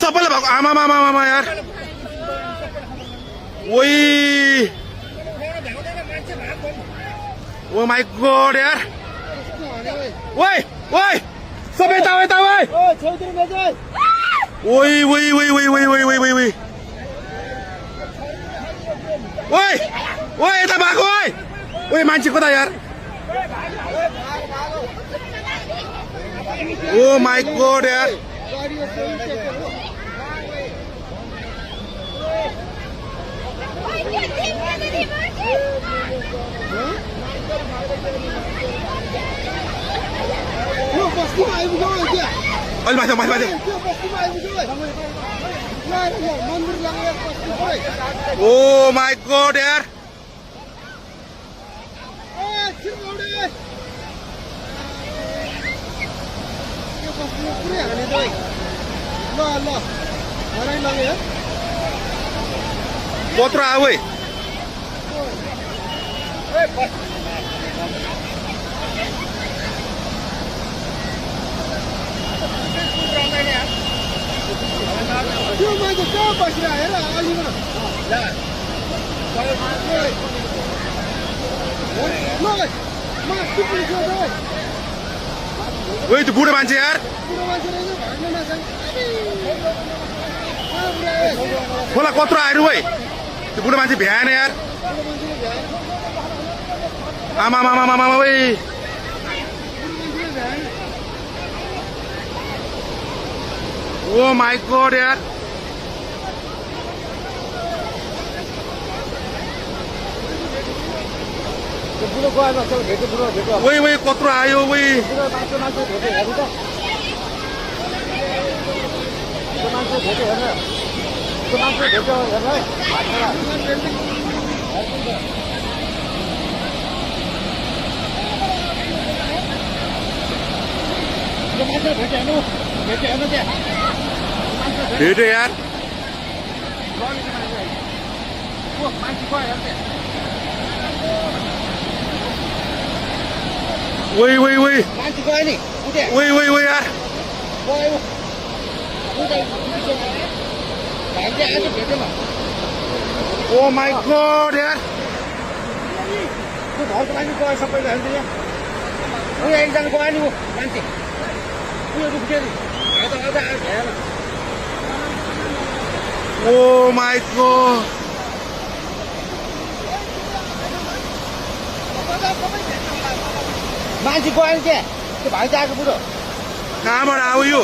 चप्पल भएको आमा यार ओइ ओ माई गॉड यार ओइ ओइ सब यता ओइ ओइ ओइ ओइ ओइ ओइ ओइ ओइ ओइ ओइ ओइ ओइ यता भएको ओइ ओइ मान्छे कता यार ओ माई गॉड यार अलि माथि ओ माई गॉड यार कत्रो आयो त्यो मान्छे कहाँ बसिरहेको हेर अलिकति ओइ त्यो बुढो मान्छे यार खोला कत्रो आएर ओइ त्यो बुढो मान्छे भ्याएन यार आमा ओइ ओ माई गॉड यार ओइ ओइ कत्रो आयो ओइ भेट्यो यार ओइ ओइ ओइ ओइ ओइ ओइ यार ओ माई गॉड यार घरको मान्छे गयो सबैले एकजना गयो नि मान्छे ओ माई गॉड मान्छे गयो नि त्यहाँ त्यो भाइ आएको बुढो कहाँबाट आयो यो